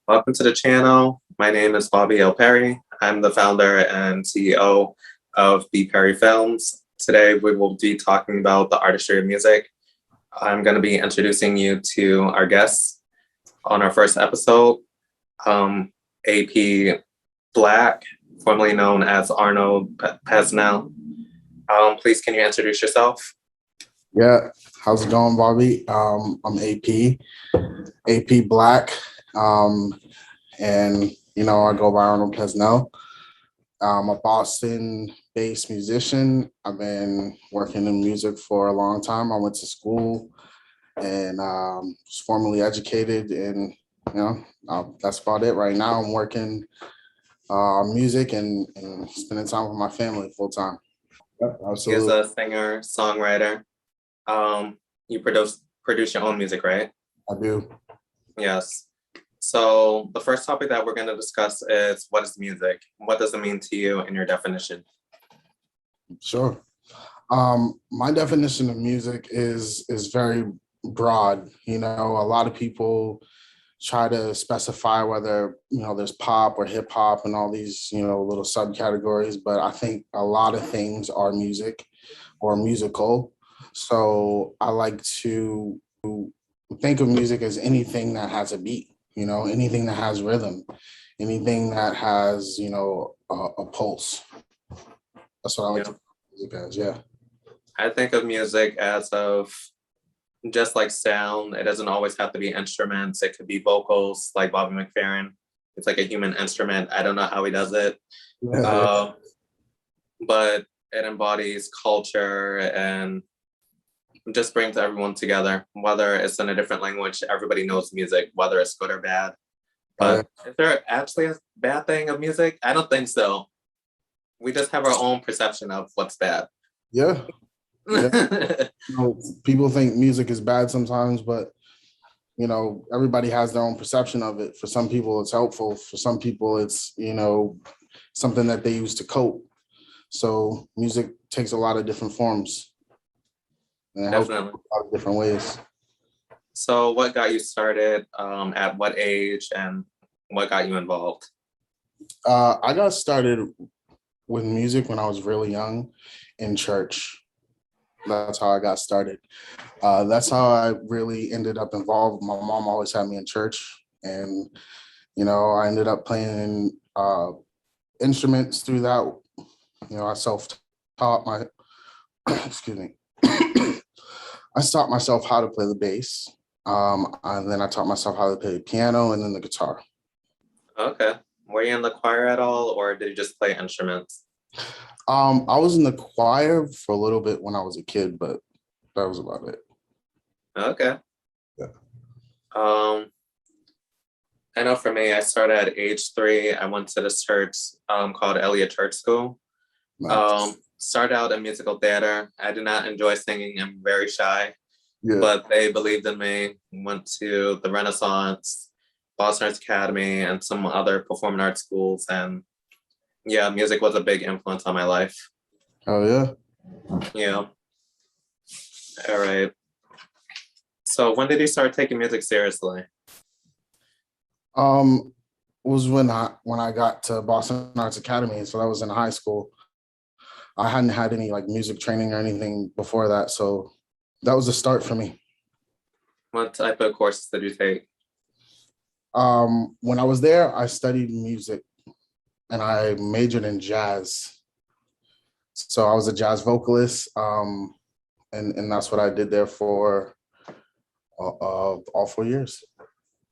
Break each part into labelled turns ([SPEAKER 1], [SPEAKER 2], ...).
[SPEAKER 1] Welcome to the channel. My name is Bobby L. Perry. I'm the founder and CEO of BPerryFilms. Today we will be talking about the artistry of music. I'm going to be introducing you to our guests on our first episode, A.P.BLACK, formerly known as Arnold Pensell. Please, can you introduce yourself?
[SPEAKER 2] Yeah, how's it going, Bobby? I'm A.P.BLACK, and I go by Arnold Pensell. I'm a Boston-based musician. I've been working in music for a long time. I went to school and was formally educated, and that's about it. Right now, I'm working music and spending time with my family full time. Yep,
[SPEAKER 1] He is
[SPEAKER 2] absolutely.
[SPEAKER 1] a singer, songwriter. You produce your own music, right?
[SPEAKER 2] I do.
[SPEAKER 1] Yes. So the first topic that we're going to discuss is what is music? What does it mean to you in your definition?
[SPEAKER 2] Sure. My definition of music is very broad. A lot of people try to specify whether there's pop or hip hop and all these little subcategories, but I think a lot of things are music or musical. So I like to think of music as anything that has a beat, anything that has rhythm, anything that has a pulse. That's what I like to think of music as. Yeah.
[SPEAKER 1] I think of music as of just like sound. It doesn't always have to be instruments. It could be vocals, like Bobby McFerrin. It's like a human instrument. I don't know how he does it,
[SPEAKER 2] Yeah.
[SPEAKER 1] but it embodies culture and just brings everyone together. Whether it's in a different language, everybody knows music, whether it's good or bad. But is there actually a bad thing of music? I don't think so. We just have our own perception of what's bad.
[SPEAKER 2] Yeah. People think music is bad sometimes, but everybody has their own perception of it. For some people, it's helpful. For some people, it's something that they use to cope. So music takes a lot of different forms. And it helps in a lot of different ways.
[SPEAKER 1] So what got you started? At what age, and what got you involved?
[SPEAKER 2] I got started with music when I was really young in church. That's how I got started. That's how I really ended up involved. My mom always had me in church, and I ended up playing instruments through that. I self-taught my excuse me. I taught myself how to play the bass, and then I taught myself how to play the piano and then the guitar.
[SPEAKER 1] Okay. Were you in the choir at all, or did you just play instruments?
[SPEAKER 2] I was in the choir for a little bit when I was a kid, but that was about it.
[SPEAKER 1] Okay.
[SPEAKER 2] Yeah.
[SPEAKER 1] I know for me, I started at age 3. I went to this church called Elliott Church School.
[SPEAKER 2] Nice.
[SPEAKER 1] Started out in musical theater. I did not enjoy singing. I'm very shy.
[SPEAKER 2] Yeah.
[SPEAKER 1] But they believed in me. Went to the Renaissance, Boston Arts Academy, and some other performing arts schools. And yeah, music was a big influence on my life.
[SPEAKER 2] Oh, yeah.
[SPEAKER 1] Yeah. All right. So when did you start taking music seriously?
[SPEAKER 2] Was when I got to Boston Arts Academy. So that was in high school. I hadn't had any like music training or anything before that. So that was the start for me.
[SPEAKER 1] What type of courses did you take?
[SPEAKER 2] When I was there, I studied music and I majored in jazz. So I was a jazz vocalist. And that's what I did there for all 4 years.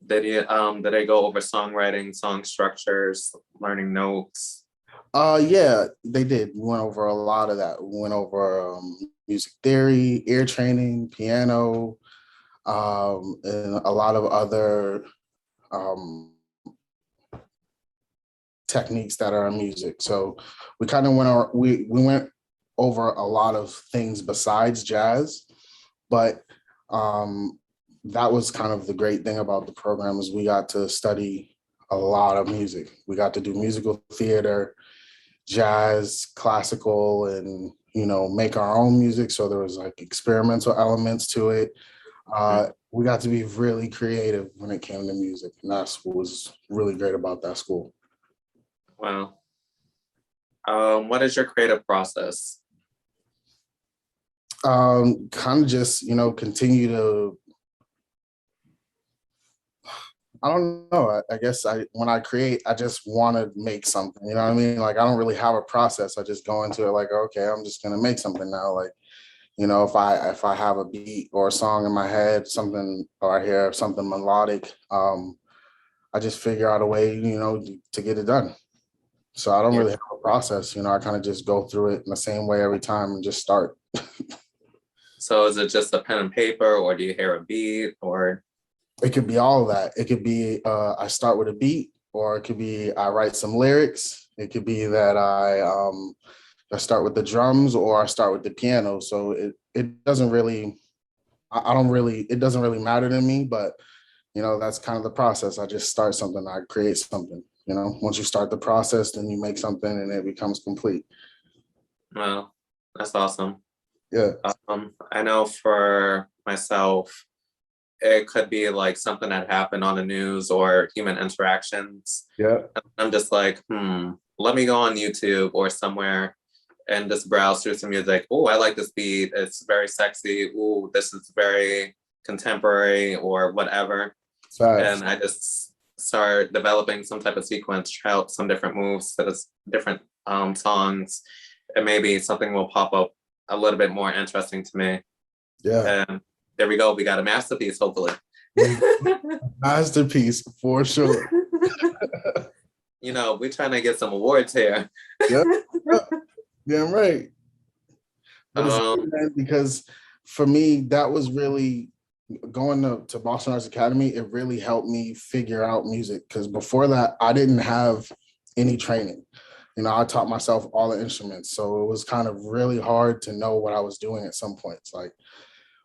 [SPEAKER 1] Did I go over songwriting, song structures, learning notes?
[SPEAKER 2] Yeah, they did. We went over a lot of that. We went over music theory, ear training, piano, and a lot of other techniques that are in music. So we kind of we went over a lot of things besides jazz, but that was kind of the great thing about the program is we got to study a lot of music. We got to do musical theater, jazz, classical, and make our own music. So there was like experimental elements to it. we got to be really creative when it came to music, and that's what was really great about that school.
[SPEAKER 1] Wow. What is your creative process?
[SPEAKER 2] Kind of just, continue to, I don't know. I guess when I create, I just want to make something, you know what I mean? Like, I don't really have a process. I just go into it like, okay, I'm just going to make something now. Like, if I have a beat or a song in my head, something, or I hear something melodic, I just figure out a way, to get it done. So I don't
[SPEAKER 1] Yeah.
[SPEAKER 2] really have a process, I kind of just go through it in the same way every time and just start.
[SPEAKER 1] So is it just a pen and paper, or do you hear a beat, or?
[SPEAKER 2] It could be all of that. It could be I start with a beat, or it could be I write some lyrics. It could be that I start with the drums, or I start with the piano. So it doesn't really, I don't really, it doesn't really matter to me, but that's kind of the process. I just start something, I create something. Once you start the process, then you make something and it becomes complete.
[SPEAKER 1] Well, that's awesome.
[SPEAKER 2] Yeah.
[SPEAKER 1] I know for myself, it could be like something that happened on the news or human interactions.
[SPEAKER 2] Yeah.
[SPEAKER 1] I'm just like, let me go on YouTube or somewhere and just browse through some music. Oh, I like this beat. It's very sexy. Oh, this is very contemporary or whatever.
[SPEAKER 2] Fast.
[SPEAKER 1] And I just start developing some type of sequence, try out some different moves to different songs, and maybe something will pop up a little bit more interesting to me.
[SPEAKER 2] Yeah.
[SPEAKER 1] And there we go. We got a masterpiece, hopefully.
[SPEAKER 2] Masterpiece for sure.
[SPEAKER 1] We're trying to get some awards here.
[SPEAKER 2] Yep. Damn right. But it's good, man, because for me, that was really going to Boston Arts Academy. It really helped me figure out music, because before that, I didn't have any training. I taught myself all the instruments, so it was kind of really hard to know what I was doing at some points. Like,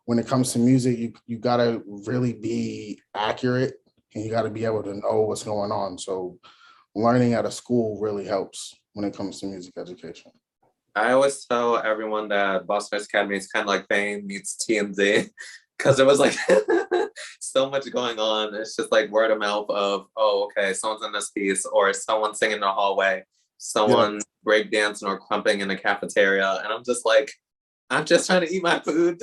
[SPEAKER 2] when it comes to music, you got to really be accurate, and you got to be able to know what's going on. So learning at a school really helps when it comes to music education.
[SPEAKER 1] I always tell everyone that Boston Arts Academy is kind of like Fame meets TMZ, because there was like so much going on. It's just like word of mouth of, oh, okay, someone's in this piece, or someone singing in the hallway, someone break dancing or crumping in the cafeteria. And I'm just like, I'm just trying to eat my food.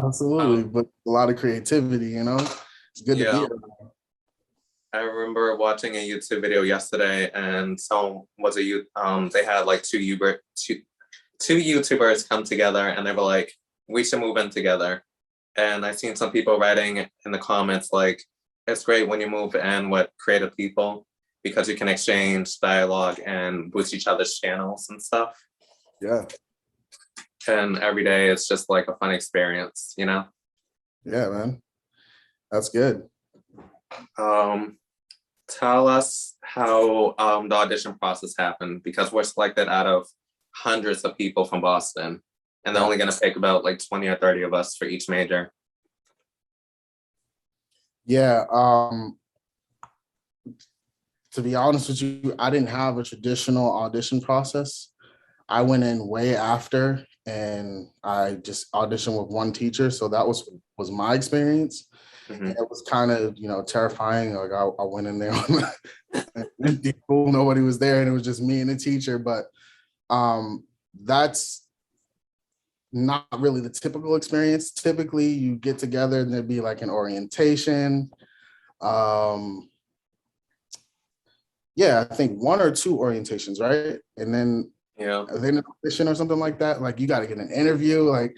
[SPEAKER 2] Absolutely, but a lot of creativity, it's good to be around.
[SPEAKER 1] I remember watching a YouTube video yesterday, and someone was they had like two YouTubers come together, and they were like, we should move in together. And I've seen some people writing in the comments like, it's great when you move in with creative people, because you can exchange dialogue and boost each other's channels and stuff.
[SPEAKER 2] Yeah.
[SPEAKER 1] And every day it's just like a fun experience, Yeah,
[SPEAKER 2] man. That's good.
[SPEAKER 1] Tell us how the audition process happened, because we're selected out of hundreds of people from Boston, and they're only going to pick about like 20 or 30 of us for each major.
[SPEAKER 2] Yeah. To be honest with you, I didn't have a traditional audition process. I went in way after, and I just auditioned with one teacher. So that was my experience. Mm-hmm. It was kind of, terrifying. Like, I went in there on pool, nobody was there, and it was just me and the teacher. But that's not really the typical experience. Typically, you get together and there'd be like an orientation. I think 1 or 2 orientations, right? And then an audition or something like that. Like, you got to get an interview. Like,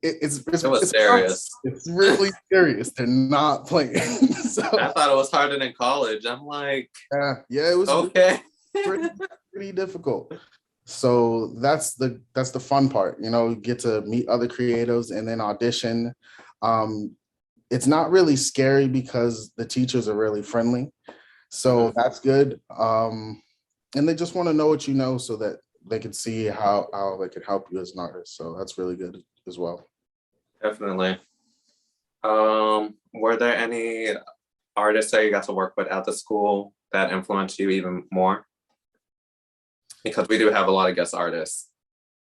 [SPEAKER 2] it's serious. It's really serious. They're not playing. So,
[SPEAKER 1] I thought it was harder than college. I'm like,
[SPEAKER 2] it was
[SPEAKER 1] okay.
[SPEAKER 2] pretty difficult. So that's the fun part. You get to meet other creatives and then audition. It's not really scary because the teachers are really friendly. So that's good. And they just want to know what you know, so that they can see how they can help you as an artist. So that's really good as well.
[SPEAKER 1] Definitely. Were there any artists that you got to work with at the school that influenced you even more? Because we do have a lot of guest artists.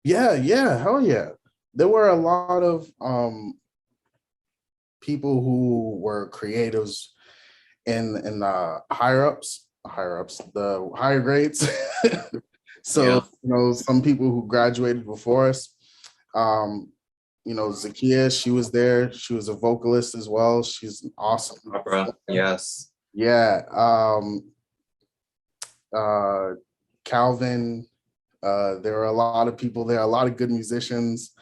[SPEAKER 2] Yeah, hell yeah. there were a lot of people who were creatives in the the higher grades. So,
[SPEAKER 1] Yeah.
[SPEAKER 2] some people who graduated before us, Zakia, she was there. She was a vocalist as well. She's awesome.
[SPEAKER 1] Opera. Yes.
[SPEAKER 2] Yeah. Calvin, there were a lot of people there, a lot of good musicians.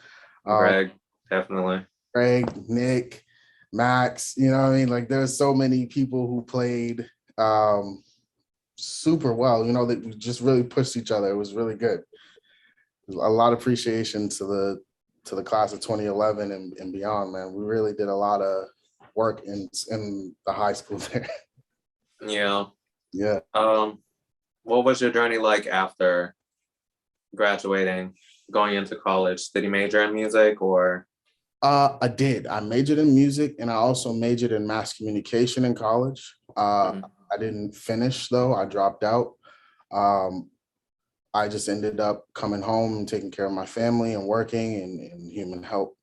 [SPEAKER 1] Greg, definitely.
[SPEAKER 2] Greg, Nick, Max, you know what I mean? Like there's so many people who played super well, that we just really pushed each other. It was really good. A lot of appreciation to the class of 2011 and beyond, man. We really did a lot of work in the high school there.
[SPEAKER 1] Yeah.
[SPEAKER 2] Yeah.
[SPEAKER 1] What was your journey like after graduating, going into college? Did you major in music or?
[SPEAKER 2] I did. I majored in music and I also majored in mass communication in college. I didn't finish though. I dropped out. I just ended up coming home and taking care of my family and working in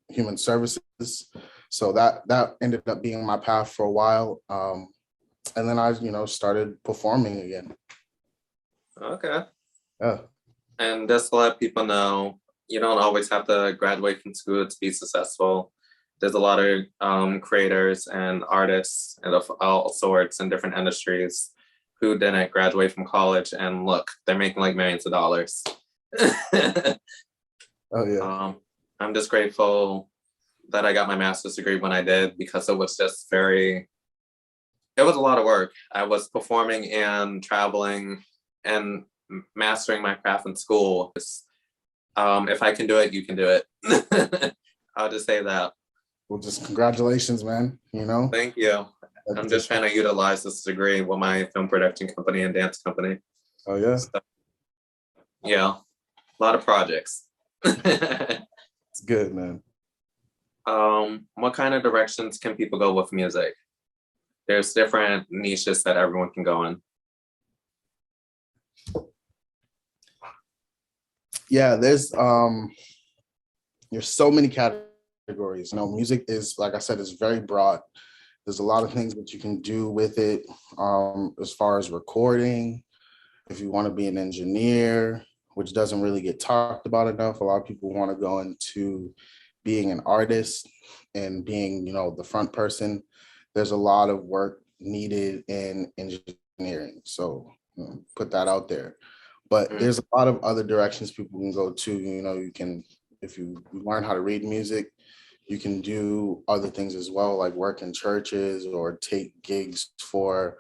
[SPEAKER 2] human services. So that ended up being my path for a while. And then I, started performing again.
[SPEAKER 1] Okay.
[SPEAKER 2] Yeah.
[SPEAKER 1] And just to let people know, you don't always have to graduate from school to be successful. There's a lot of creators and artists and of all sorts in different industries who didn't graduate from college, and look, they're making like millions of dollars.
[SPEAKER 2] Oh yeah.
[SPEAKER 1] I'm just grateful that I got my master's degree when I did, because it was just it was a lot of work. I was performing and traveling and mastering my craft in school. If I can do it, you can do it. I'll just say that.
[SPEAKER 2] Well, just congratulations, man.
[SPEAKER 1] Thank you. I'm just trying to utilize this degree with my film production company and dance company.
[SPEAKER 2] Oh yeah.
[SPEAKER 1] So, yeah, a lot of projects.
[SPEAKER 2] It's good, man.
[SPEAKER 1] What kind of directions can people go with music? There's different niches that everyone can go in.
[SPEAKER 2] Yeah, there's so many categories. Music is, like I said, is very broad. There's a lot of things that you can do with it, as far as recording. If you want to be an engineer, which doesn't really get talked about enough, a lot of people want to go into being an artist and being, the front person. There's a lot of work needed in engineering. So put that out there. But there's a lot of other directions people can go to. You can, if you learn how to read music, you can do other things as well, like work in churches or take gigs for,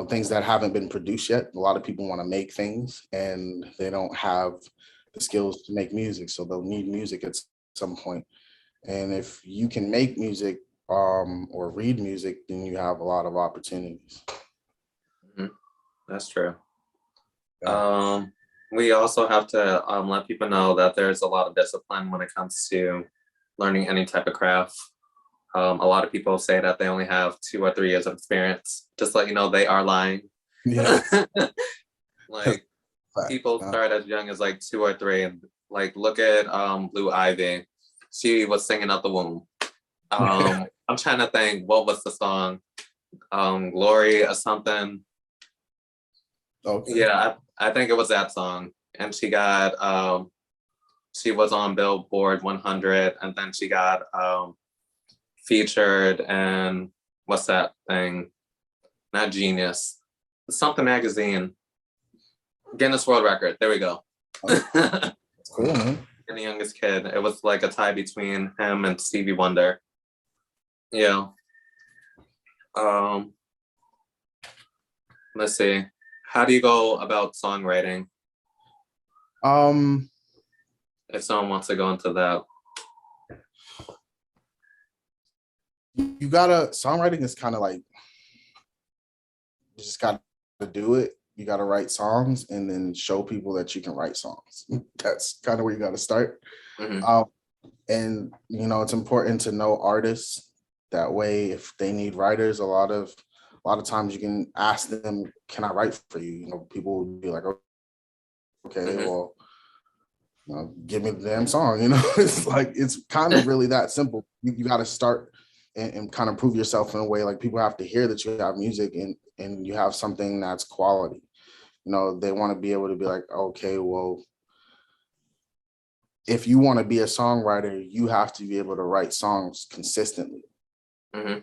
[SPEAKER 2] things that haven't been produced yet. A lot of people want to make things and they don't have the skills to make music, so they'll need music at some point. And if you can make music or read music, then you have a lot of opportunities.
[SPEAKER 1] That's true.
[SPEAKER 2] Yeah.
[SPEAKER 1] We also have to let people know that there's a lot of discipline when it comes to learning any type of craft. A lot of people say that they only have 2 or 3 years of experience. Just to let you know, they are lying.
[SPEAKER 2] Yeah.
[SPEAKER 1] Like people start as young as like 2 or 3. And like look at Blue Ivy. She was singing out the womb. I'm trying to think, what was the song? Glory or something.
[SPEAKER 2] Okay.
[SPEAKER 1] Yeah, I think it was that song. And she got she was on Billboard 100, and then she got featured in, what's that thing? Not Genius. Something magazine. Guinness World Record. There we go.
[SPEAKER 2] That's cool, man.
[SPEAKER 1] And the youngest kid. It was like a tie between him and Stevie Wonder. Yeah. Let's see. How do you go about songwriting? If someone wants to go into that.
[SPEAKER 2] Songwriting is kind of like, you just got to do it. You got to write songs and then show people that you can write songs. That's kind of where you got to start. And, it's important to know artists. That way, if they need writers, a lot of times you can ask them, can I write for you? People will be like, okay, well, give me the damn song. It's like, it's kind of really that simple. You got to start and kind of prove yourself in a way. Like, people have to hear that you have music and you have something that's quality. They want to be able to be like, okay, well, if you want to be a songwriter, you have to be able to write songs consistently.
[SPEAKER 1] Mm-hmm.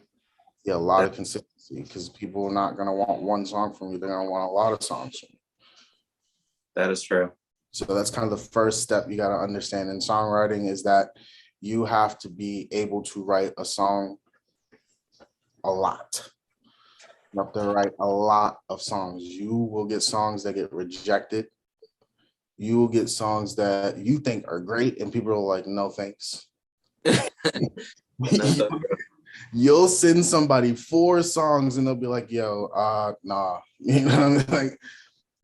[SPEAKER 2] Yeah, a lot of consistency, because people are not going to want one song from you. They're going to want a lot of songs from you.
[SPEAKER 1] That is true.
[SPEAKER 2] So that's kind of the first step you got to understand in songwriting, is that you have to be able to write a song a lot. You have to write a lot of songs. You will get songs that get rejected. You will get songs that you think are great and people are like, no, thanks. You'll send somebody 4 songs and they'll be like, yo, nah. Like,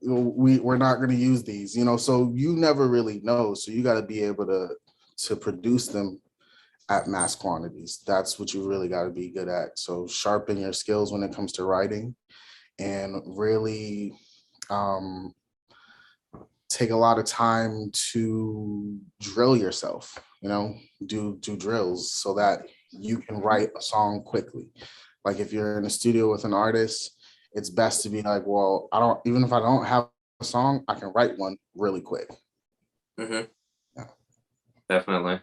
[SPEAKER 2] we're not going to use these, so you never really know. So you got to be able to produce them at mass quantities. That's what you really got to be good at. So sharpen your skills when it comes to writing, and really take a lot of time to drill yourself, do drills so that you can write a song quickly. Like, if you're in a studio with an artist, it's best to be like, well, even if I don't have a song, I can write one really quick.
[SPEAKER 1] Mm-hmm. Yeah. Definitely.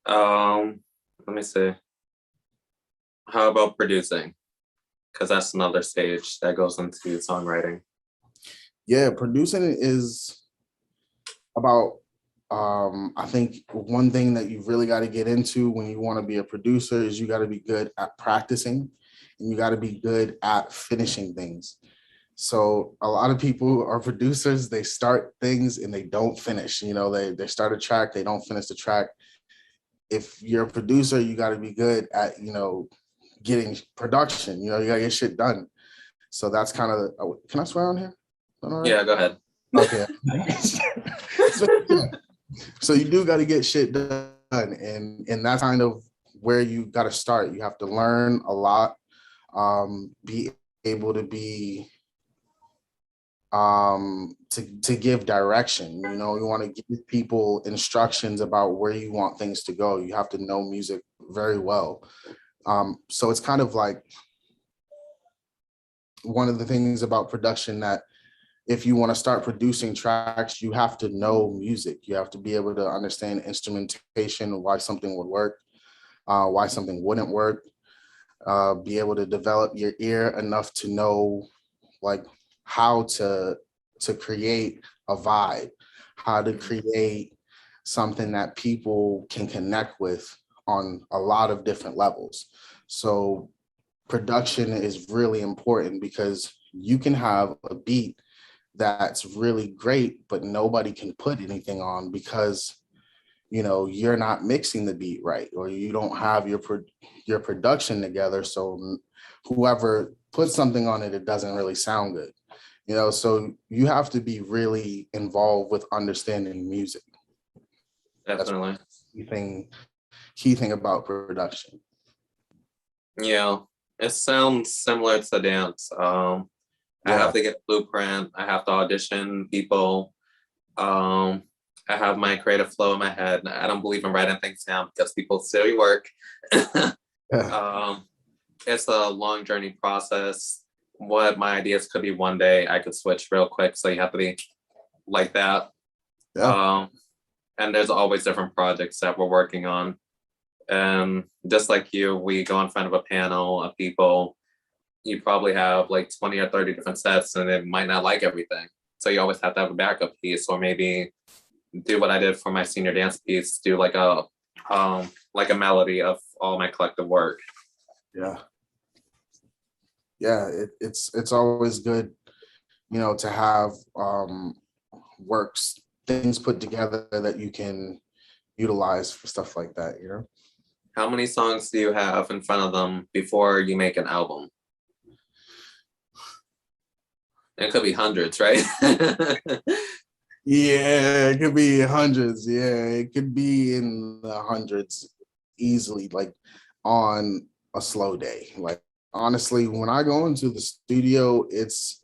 [SPEAKER 1] Let me see. How about producing? Because that's another stage that goes into songwriting.
[SPEAKER 2] Yeah, producing is about, I think one thing that you've really got to get into when you want to be a producer is you got to be good at practicing, and you got to be good at finishing things. So a lot of people are producers, they start things and they don't finish. They start a track, they don't finish the track. If you're a producer, you got to be good at, getting production. You got to get shit done. So that's kind of, can I swear on here? Right?
[SPEAKER 1] Yeah, go ahead.
[SPEAKER 2] Okay. So you do got to get shit done. And that's kind of where you got to start. You have to learn a lot, be able to be, to give direction. You want to give people instructions about where you want things to go. You have to know music very well. So it's kind of like one of the things about production, that if you want to start producing tracks, you have to know music. You have to be able to understand instrumentation, why something would work, why something wouldn't work, be able to develop your ear enough to know, like, how to create a vibe, how to create something that people can connect with on a lot of different levels. So production is really important, because you can have a beat that's really great, but nobody can put anything on because, you're not mixing the beat right, or you don't have your production together. So whoever puts something on it, it doesn't really sound good. So you have to be really involved with understanding music.
[SPEAKER 1] Definitely.
[SPEAKER 2] That's key thing about production.
[SPEAKER 1] Yeah, it sounds similar to dance. I have to get a blueprint. I have to audition people. I have my creative flow in my head. I don't believe in writing things down because people steal your work. It's a long journey process. What my ideas could be one day, I could switch real quick. So you have to be like that. Yeah. And there's always different projects that we're working on. And just like you, we go in front of a panel of people. You probably have like 20 or 30 different sets, and it might not like everything. So you always have to have a backup piece, or maybe do what I did for my senior dance piece, do like a melody of all my collective work.
[SPEAKER 2] Yeah. Yeah, it's always good, to have things put together that you can utilize for stuff like that,
[SPEAKER 1] How many songs do you have in front of them before you make an album? It could be hundreds, right?
[SPEAKER 2] Yeah, it could be hundreds. Yeah, it could be in the hundreds easily, like on a slow day. Like, honestly, when I go into the studio, it's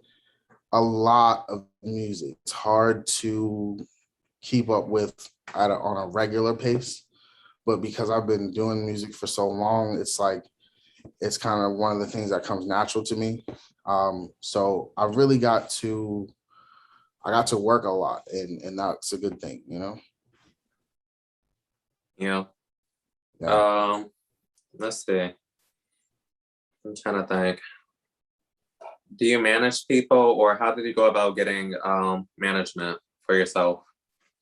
[SPEAKER 2] a lot of music. It's hard to keep up with on a regular pace. But because I've been doing music for so long, it's like, it's kind of one of the things that comes natural to me. So I really got to work a lot, and that's a good thing, you know?
[SPEAKER 1] Yeah.
[SPEAKER 2] Yeah.
[SPEAKER 1] Let's see. I'm trying to think. Do you manage people, or how did you go about getting management for yourself?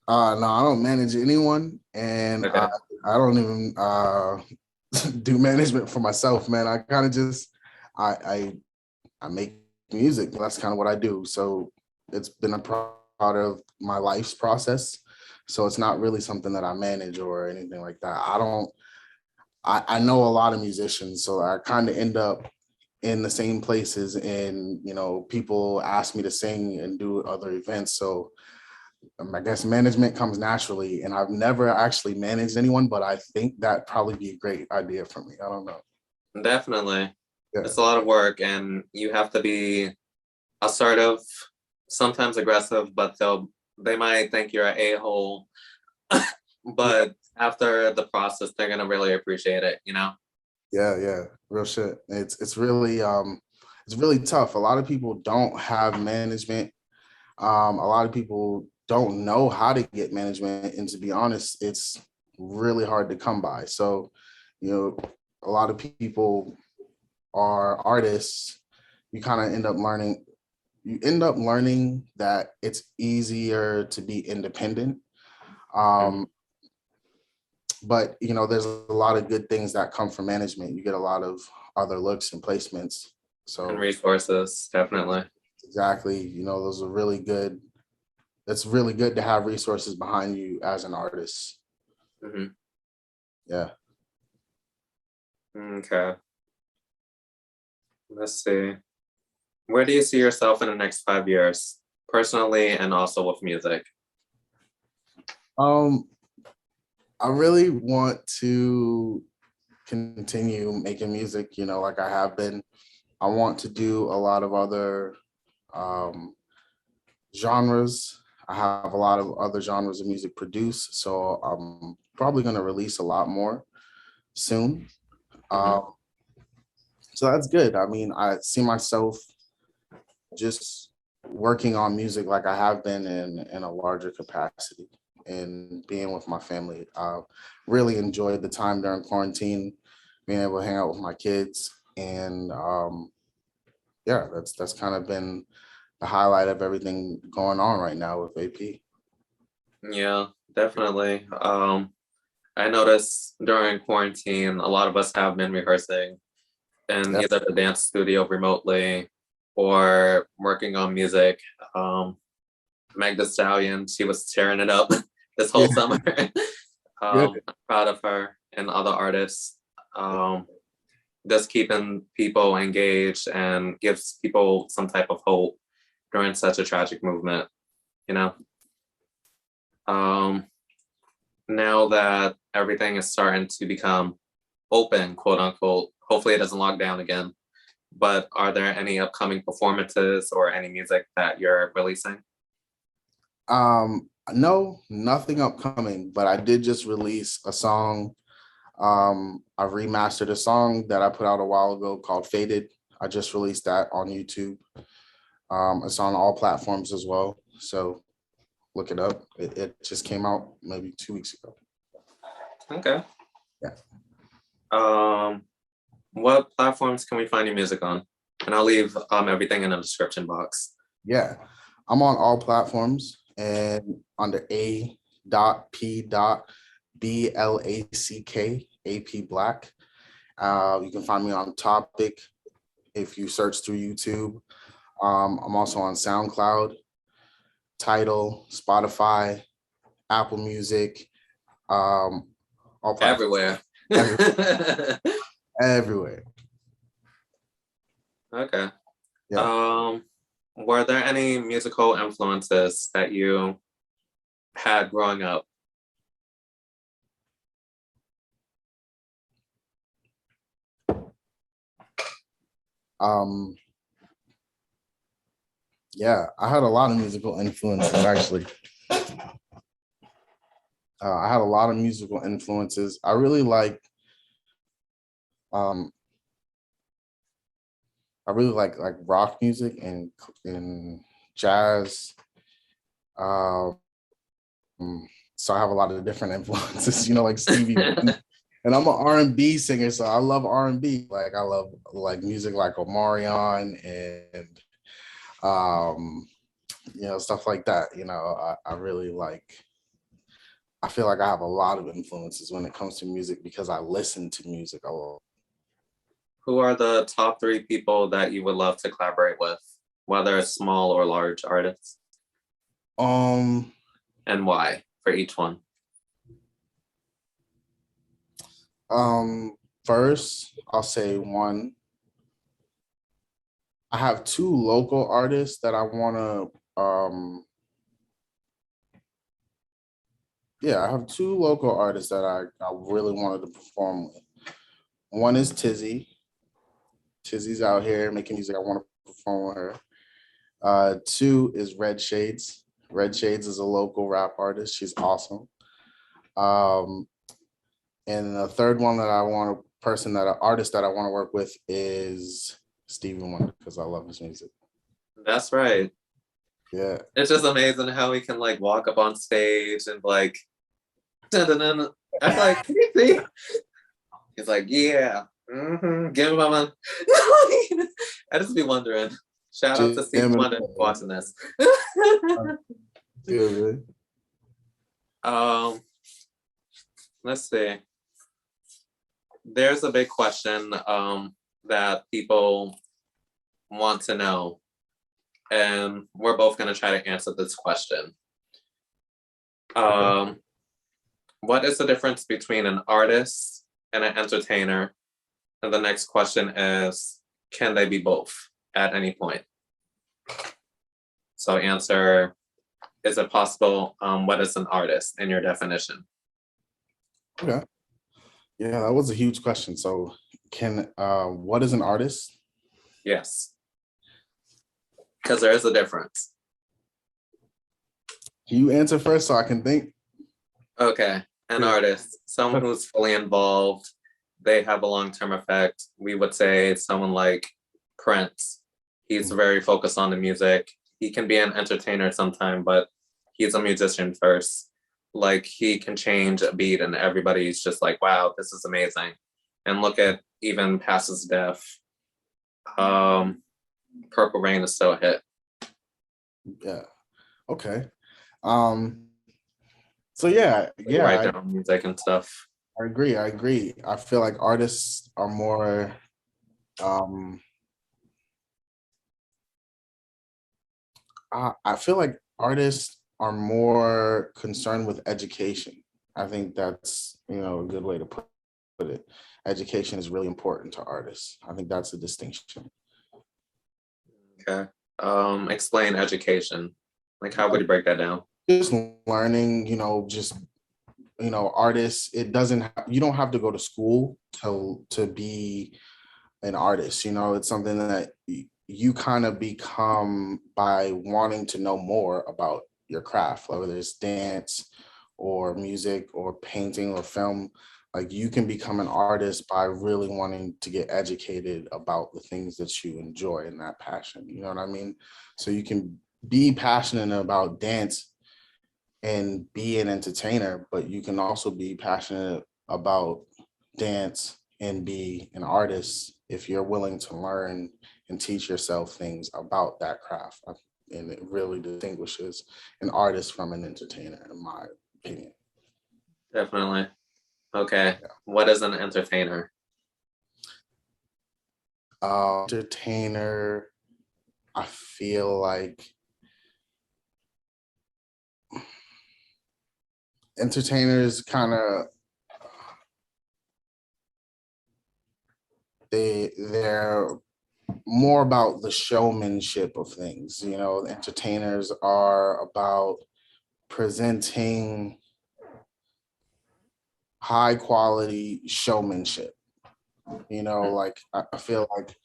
[SPEAKER 2] No, I don't manage anyone, and
[SPEAKER 1] Okay.
[SPEAKER 2] I don't even do management for myself, man. I kind of just I make music. That's kind of what I do. So it's been a part of my life's process. So it's not really something that I manage or anything like that. I know a lot of musicians, so I kind of end up in the same places, and you know, people ask me to sing and do other events. So I guess management comes naturally, and I've never actually managed anyone, but I think that probably be a great idea for me. I don't know.
[SPEAKER 1] Definitely.
[SPEAKER 2] Yeah.
[SPEAKER 1] It's a lot of work, and you have to be assertive, sometimes aggressive, but they might think you're an a-hole. But after the process, they're gonna really appreciate it, you know?
[SPEAKER 2] Yeah, real shit. It's really tough. A lot of people don't have management. A lot of people don't know how to get management, and to be honest, it's really hard to come by. So, you know, a lot of people are artists. You kind of end up learning. You end up learning that it's easier to be independent.
[SPEAKER 1] Mhm.
[SPEAKER 2] But you know, there's a lot of good things that come from management. You get a lot of other looks and placements.
[SPEAKER 1] And
[SPEAKER 2] So
[SPEAKER 1] resources, definitely.
[SPEAKER 2] exactly, you know, those are really good. It's really good to have resources behind you as an artist.
[SPEAKER 1] Hmm.
[SPEAKER 2] Yeah.
[SPEAKER 1] Okay. Let's see. Where do you see yourself in the next 5 years, personally and also with music?
[SPEAKER 2] Um, I really want to continue making music, you know, like I have been. I want to do a lot of other um, genres. I have a lot of other genres of music produced, so I'm probably going to release a lot more soon.
[SPEAKER 1] Hmm.
[SPEAKER 2] Um, so that's good. I mean, I see myself just working on music like I have been in a larger capacity, and being with my family. Really enjoyed the time during quarantine, being able to hang out with my kids, and yeah, that's kind of been the highlight of everything going on right now with AP.
[SPEAKER 1] Yeah, definitely. I noticed during quarantine, a lot of us have been rehearsing in
[SPEAKER 2] Yeah,
[SPEAKER 1] either the dance studio remotely or working on music. Meg Thee Stallion, she was tearing it up this
[SPEAKER 2] yeah,
[SPEAKER 1] whole summer.
[SPEAKER 2] yeah,
[SPEAKER 1] I'm proud of her and other artists. Um, just keeping people engaged and gives people some type of hope during such a tragic movement, you know? Um, Now that everything is starting to become open, quote unquote, hopefully it doesn't lock down again. But are there any upcoming performances or any music that you're releasing?
[SPEAKER 2] no, nothing upcoming, but I did just release a song. I remastered a song that I put out a while ago called Faded. I just released that on YouTube. It's on all platforms as well. So look it up. It just came out maybe 2 weeks ago.
[SPEAKER 1] Okay.
[SPEAKER 2] Yeah.
[SPEAKER 1] Um, what platforms can we find your music on? And I'll leave everything in the description box.
[SPEAKER 2] Yeah. I'm on all platforms and under A.P.BLACK, A.P.BLACK. You can find me on Topic if you search through YouTube. I'm also on SoundCloud, Tidal, Spotify, Apple Music, all platforms,
[SPEAKER 1] Everywhere.
[SPEAKER 2] everywhere.
[SPEAKER 1] Okay.
[SPEAKER 2] Yeah.
[SPEAKER 1] Were there any musical influences that you had growing up?
[SPEAKER 2] Um, yeah, I had a lot of musical influences actually. I had a lot of musical influences. I really um, like rock music and jazz. Um, so I have a lot of different influences, like Stevie Wonder. And I'm an R&B singer, so I love R&B. Like I love like music like Omarion and stuff like that. I really like. I feel like I have a lot of influences when it comes to music because I listen to music a lot.
[SPEAKER 1] Who are the top 3 people that you would love to collaborate with, whether it's small or large artists?
[SPEAKER 2] Um,
[SPEAKER 1] And why for each one?
[SPEAKER 2] First, I'll say one. I have 2 local artists that I want to. I have 2 local artists that I really wanted to perform with. One is Tizzy. Tizzy's out here making music. I want to perform with her. 2 is Red Shades. Red Shades is a local rap artist. She's awesome. And the third one that I want artist that I want to work with is Stevie Wonder because I love his music.
[SPEAKER 1] That's right.
[SPEAKER 2] Yeah.
[SPEAKER 1] It's just amazing how he can like walk up on stage and like, dun-dun-dun. I'm like, see? He's like, yeah, give him my money. I just be wondering. Shout out to Stevie Wonder watching this.
[SPEAKER 2] Yeah,
[SPEAKER 1] Let's see. There's a big question that people want to know, and we're both going to try to answer this question. What is the difference between an artist and an entertainer? And the next question is, can they be both at any point? So answer, is it possible? What is an artist in your definition?
[SPEAKER 2] Okay. Yeah, that was a huge question. So what is an artist?
[SPEAKER 1] Yes. Because there is a difference.
[SPEAKER 2] Can you answer first so I can think?
[SPEAKER 1] Okay. An artist, someone who's fully involved, they have a long-term effect. We would say someone like Prince. He's very focused on the music. He can be an entertainer sometime, but he's a musician first. Like he can change a beat and everybody's just like, wow, this is amazing. And look at even Past His Death. Purple Rain is still a hit.
[SPEAKER 2] Yeah. Okay. So yeah,
[SPEAKER 1] Write their own music and stuff.
[SPEAKER 2] I agree. I feel like artists are more I feel like artists are more concerned with education. I think that's, a good way to put it. Education is really important to artists. I think that's a distinction.
[SPEAKER 1] Okay. Explain education. Like, how would you break that down?
[SPEAKER 2] Just learning, artists, you don't have to go to school to be an artist. It's something that you kind of become by wanting to know more about your craft, whether it's dance or music or painting or film. Like you can become an artist by really wanting to get educated about the things that you enjoy and that passion. You know what I mean? So you can be passionate about dance and be an entertainer, but you can also be passionate about dance and be an artist if you're willing to learn and teach yourself things about that craft. And it really distinguishes an artist from an entertainer, in my opinion.
[SPEAKER 1] Definitely. Okay. Yeah. What is an entertainer?
[SPEAKER 2] Entertainer, I feel like entertainers kind of they're more about the showmanship of things. Entertainers are about presenting high quality showmanship. Like I feel like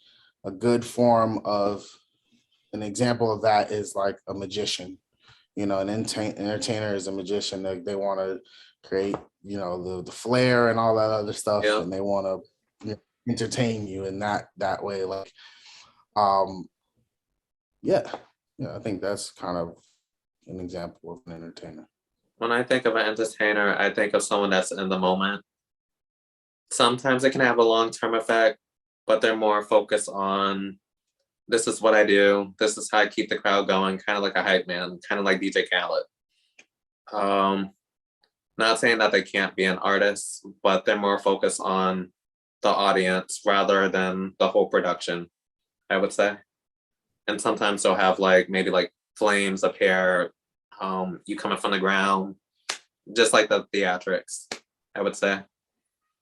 [SPEAKER 2] a good form of an example of that is like a magician. An entertainer is a magician. They want to create, the flair and all that other stuff,
[SPEAKER 1] Yeah.
[SPEAKER 2] and they want to entertain you in that way. Like, yeah, I think that's kind of an example of an entertainer.
[SPEAKER 1] When I think of an entertainer, I think of someone that's in the moment. Sometimes it can have a long-term effect, but they're more focused on, this is what I do, this is how I keep the crowd going, kind of like a hype man, kind of like DJ Khaled. Not saying that they can't be an artist, but they're more focused on the audience rather than the whole production, I would say. And sometimes they'll have maybe flames appear, you coming from the ground, just like the theatrics, I would say.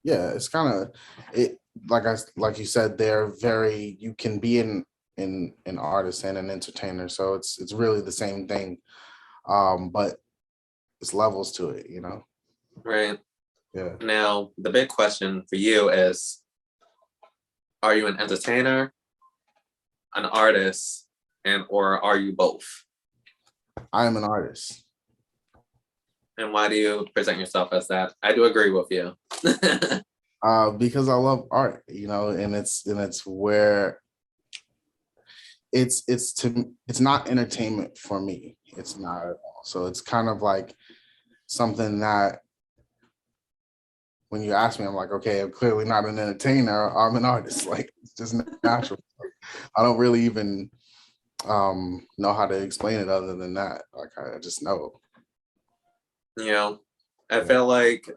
[SPEAKER 2] Yeah, it's kind of it. Like you said, you can be an artist and an entertainer, so it's really the same thing, but it's levels to it,
[SPEAKER 1] Right.
[SPEAKER 2] Yeah.
[SPEAKER 1] Now, the big question for you is, are you an entertainer, an artist, or are you both?
[SPEAKER 2] I am an artist.
[SPEAKER 1] And why do you present yourself as that? I do agree with you.
[SPEAKER 2] Because I love art, and it's where it's not entertainment for me. It's not at all. So it's kind of like something that when you ask me, I'm like, okay, I'm clearly not an entertainer. I'm an artist. Like, it's just natural. I don't really even know how to explain it other than that. Like, I just know.
[SPEAKER 1] I feel like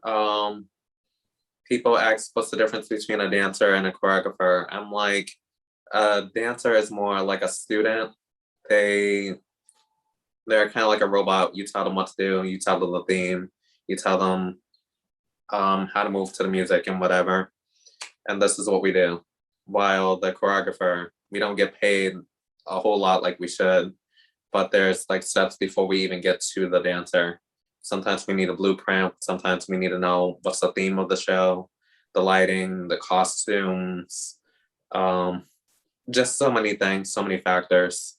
[SPEAKER 1] people ask what's the difference between a dancer and a choreographer. I'm like, a dancer is more like a student. They're kind of like a robot. You tell them what to do, you tell them the theme, you tell them how to move to the music and whatever. And this is what we do. While the choreographer, we don't get paid a whole lot like we should, but there's steps before we even get to the dancer. Sometimes we need a blueprint. Sometimes we need to know what's the theme of the show, the lighting, the costumes, just so many things, so many factors.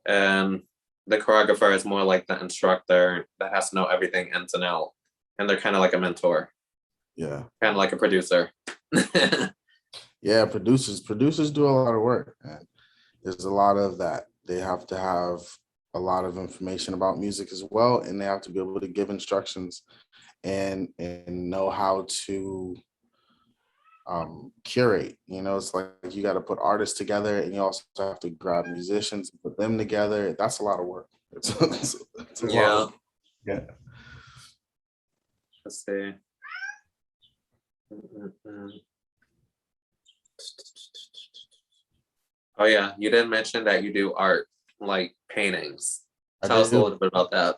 [SPEAKER 1] And the choreographer is more like the instructor that has to know everything ins and out. And they're kind of like a mentor.
[SPEAKER 2] Yeah.
[SPEAKER 1] Kind of like a producer.
[SPEAKER 2] Yeah, producers do a lot of work, and there's a lot of that. They have to have a lot of information about music as well, and they have to be able to give instructions and know how to curate. It's like you got to put artists together, and you also have to grab musicians and put them together. That's a lot of work. It's a lot. Yeah.
[SPEAKER 1] Let's see. Mm-mm-mm. Oh yeah, you didn't mention that you do art, like paintings. Tell us a little bit about that.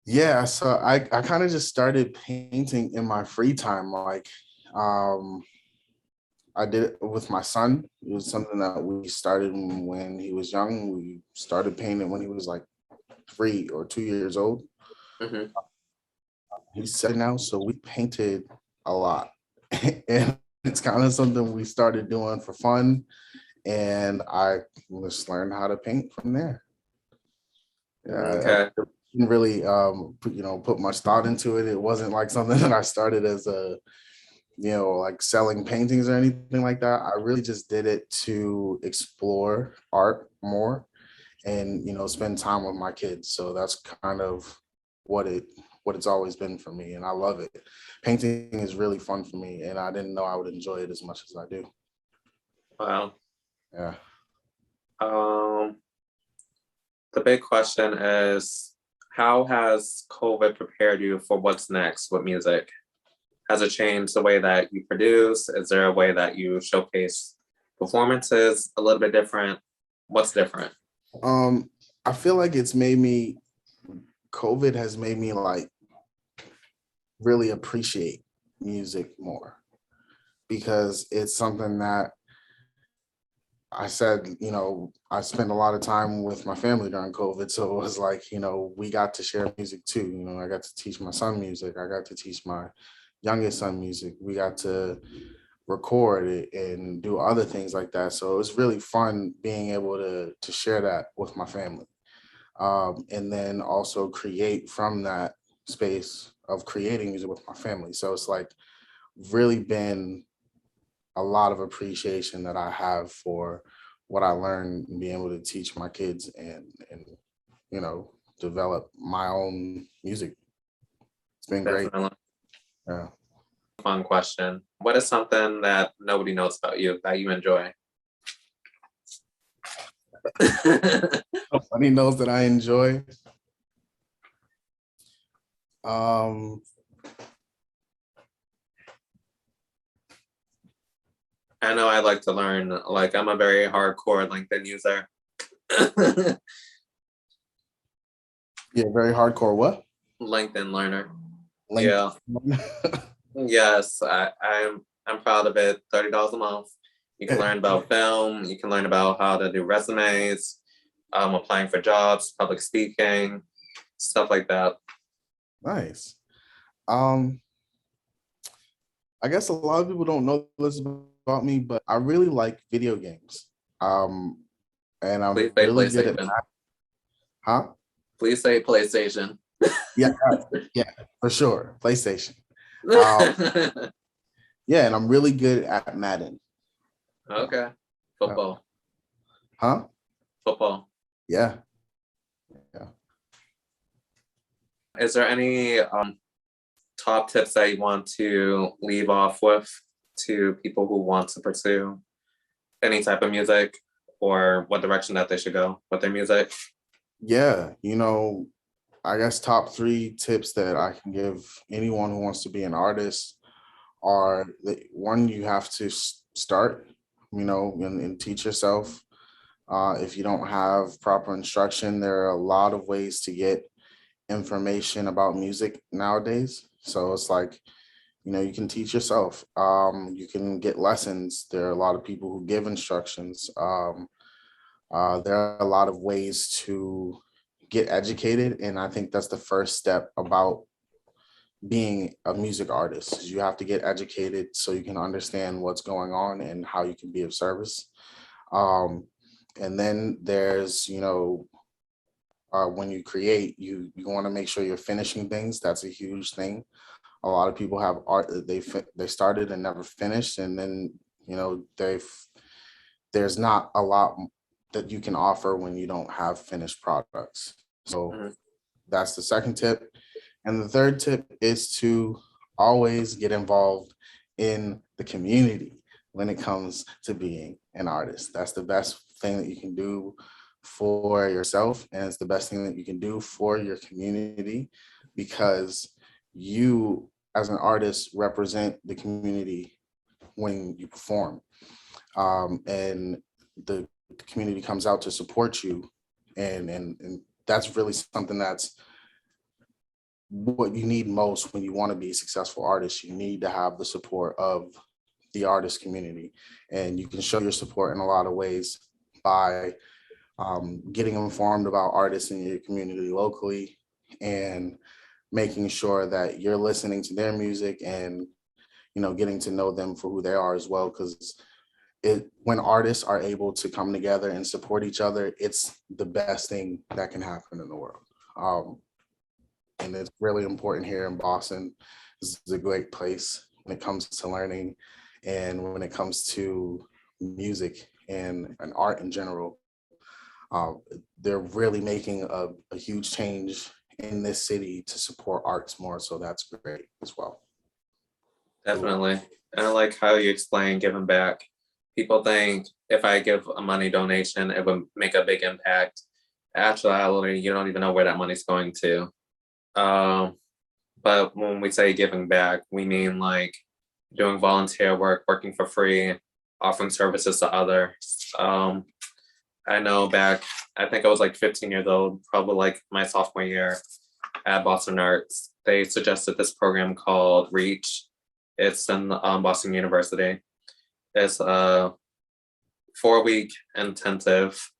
[SPEAKER 2] Yeah, so I kind of just started painting in my free time. I did it with my son. It was something that we started when he was young. We started painting when he was 3 or 2 years old.
[SPEAKER 1] Mm-hmm.
[SPEAKER 2] He's 7 now, so we painted a lot. And it's kind of something we started doing for fun. And I just learned how to paint from there. Yeah,
[SPEAKER 1] okay.
[SPEAKER 2] I didn't really, put much thought into it. It wasn't something that I started as a, selling paintings or anything like that. I really just did it to explore art more and, spend time with my kids. So that's kind of what it's always been for me. And I love it. Painting is really fun for me. And I didn't know I would enjoy it as much as I do.
[SPEAKER 1] Wow.
[SPEAKER 2] Yeah.
[SPEAKER 1] The big question is, how has COVID prepared you for what's next with music? Has it changed the way that you produce? Is there a way that you showcase performances a little bit different? What's different?
[SPEAKER 2] I feel like COVID has made me really appreciate music more, because it's something that I said, I spent a lot of time with my family during COVID. So it was we got to share music too. I got to teach my son music. I got to teach my youngest son music. We got to record it and do other things like that. So it was really fun being able to share that with my family. And then also create from that space of creating music with my family. So it's like really been a lot of appreciation that I have for what I learned and being able to teach my kids and you know, develop my own music. It's been great.
[SPEAKER 1] Definitely.
[SPEAKER 2] Yeah.
[SPEAKER 1] Fun question. What is something that nobody knows about you that you enjoy?
[SPEAKER 2] Funny knows that I enjoy.
[SPEAKER 1] I know I like to learn. Like, I'm a very hardcore LinkedIn user.
[SPEAKER 2] Yeah, very hardcore. What?
[SPEAKER 1] LinkedIn learner.
[SPEAKER 2] LinkedIn.
[SPEAKER 1] Yeah. Yes, I'm proud of it. $30 a month. You can learn about film. You can learn about how to do resumes, applying for jobs, public speaking, stuff like that.
[SPEAKER 2] Nice. I guess a lot of people don't know this about me, but I really like video games. And I'm
[SPEAKER 1] Please say
[SPEAKER 2] really good at
[SPEAKER 1] PlayStation.
[SPEAKER 2] that. Huh?
[SPEAKER 1] Please say PlayStation.
[SPEAKER 2] Yeah, yeah, for sure. PlayStation. Um, yeah, and I'm really good at Madden.
[SPEAKER 1] Okay. Football.
[SPEAKER 2] Huh?
[SPEAKER 1] Football.
[SPEAKER 2] Yeah.
[SPEAKER 1] Is there any top tips that you want to leave off with to people who want to pursue any type of music, or what direction that they should go with their music?
[SPEAKER 2] Yeah, I guess top 3 tips that I can give anyone who wants to be an artist are one, you have to start, and teach yourself. If you don't have proper instruction, there are a lot of ways to get information about music nowadays. So it's like, you can teach yourself. You can get lessons. There are a lot of people who give instructions. There are a lot of ways to get educated. And I think that's the first step about being a music artist. Is you have to get educated so you can understand what's going on and how you can be of service. And then there's, when you create, you want to make sure you're finishing things. That's a huge thing. A lot of people have art that they started and never finished, and then there's not a lot that you can offer when you don't have finished products. So that's the second tip. And the third tip is to always get involved in the community when it comes to being an artist. That's the best thing that you can do for yourself, and it's the best thing that you can do for your community, because you as an artist represent the community when you perform, and the community comes out to support you, and that's really something that's what you need most when you want to be a successful artist. You need to have the support of the artist community, and you can show your support in a lot of ways by getting informed about artists in your community locally, and making sure that you're listening to their music and getting to know them for who they are as well. Because when artists are able to come together and support each other, it's the best thing that can happen in the world. And it's really important here in Boston. This is a great place when it comes to learning, and when it comes to music and art in general. They're really making a huge change in this city to support arts more. So that's great as well.
[SPEAKER 1] Definitely. And I like how you explain giving back. People think if I give a money donation, it would make a big impact. Actually, you don't even know where that money's going to. But when we say giving back, we mean like doing volunteer work, working for free, offering services to others. I know I think I was like 15 years old, probably like my sophomore year at Boston Arts. They suggested this program called REACH. It's in Boston University. It's a 4-week intensive.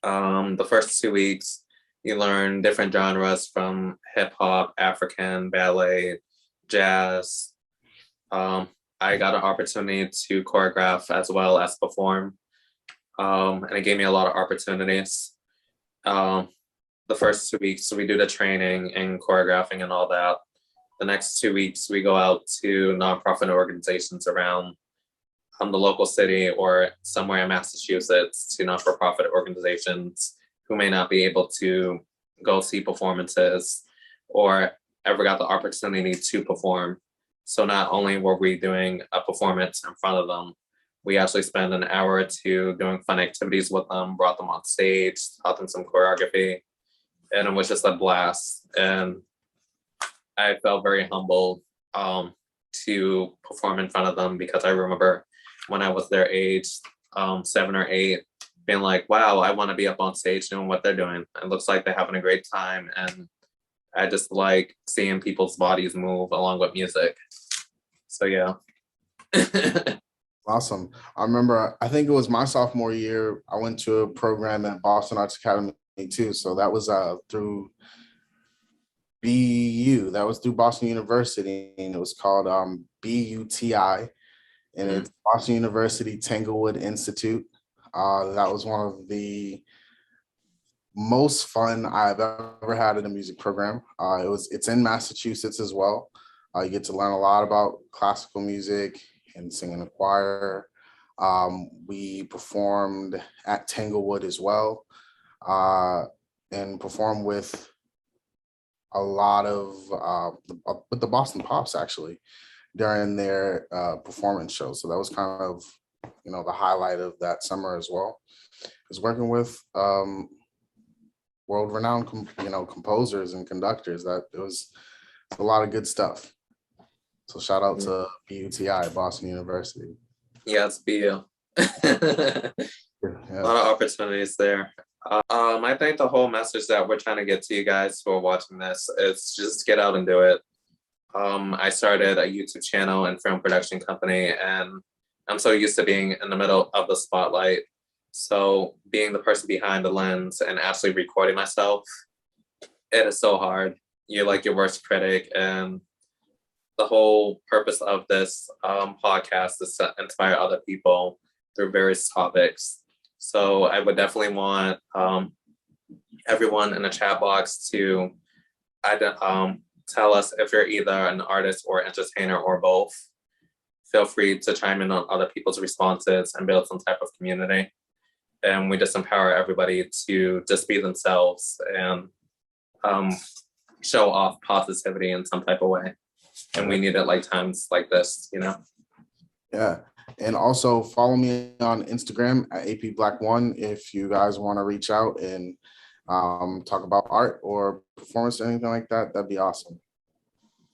[SPEAKER 1] The first 2 weeks, you learn different genres from hip hop, African, ballet, jazz. I got an opportunity to choreograph as well as perform. And it gave me a lot of opportunities. the first 2 weeks, we do the training and choreographing and all that. The next 2 weeks, we go out to nonprofit organizations around the local city or somewhere in Massachusetts, to not-for-profit organizations who may not be able to go see performances or ever got the opportunity to perform. So not only were we doing a performance in front of them, we actually spent an hour or two doing fun activities with them, brought them on stage, taught them some choreography, and it was just a blast. And I felt very humbled to perform in front of them, because I remember when I was their age, 7 or 8, being like, wow, I want to be up on stage doing what they're doing. It looks like they're having a great time. And I just like seeing people's bodies move along with music. So yeah.
[SPEAKER 2] Awesome. I remember, I think it was my sophomore year, I went to a program at Boston Arts Academy too. So that was through BU, that was through Boston University, and it was called BUTI, and it's Boston University Tanglewood Institute. That was one of the most fun I've ever had in a music program. It's in Massachusetts as well. You get to learn a lot about classical music and sing in a choir. We performed at Tanglewood as well, and performed with a lot of with the Boston Pops actually during their performance show. So that was kind of, the highlight of that summer as well, is working with world-renowned composers and conductors. That it was a lot of good stuff. So shout out to BUTI, Boston University.
[SPEAKER 1] Yeah, it's BU. A lot of opportunities there. I think the whole message that we're trying to get to you guys who are watching this is just get out and do it. I started a YouTube channel and film production company, and I'm so used to being in the middle of the spotlight. So being the person behind the lens and actually recording myself, it is so hard. You're like your worst critic. And the whole purpose of this podcast is to inspire other people through various topics. So I would definitely want everyone in the chat box to tell us if you're either an artist or entertainer or both. Feel free to chime in on other people's responses and build some type of community. And we just empower everybody to just be themselves and show off positivity in some type of way. And we need it like times like this,
[SPEAKER 2] Yeah. And also follow me on Instagram at A.P.BLACK1 if you guys want to reach out and talk about art or performance or anything like that. That'd be awesome.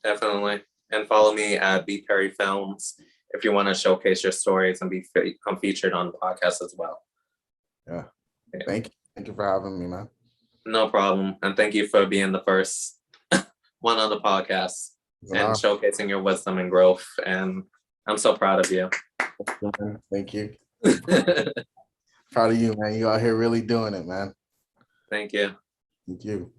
[SPEAKER 1] Definitely. And follow me at BPerryFilms if you want to showcase your stories and become featured on the podcast as well.
[SPEAKER 2] Yeah. Thank you. Thank you for having me, man.
[SPEAKER 1] No problem. And thank you for being the first one on the podcast and showcasing your wisdom and growth. And I'm so proud of you.
[SPEAKER 2] Thank you. Proud of you, man. You out here really doing it, man.
[SPEAKER 1] Thank you.
[SPEAKER 2] Thank you.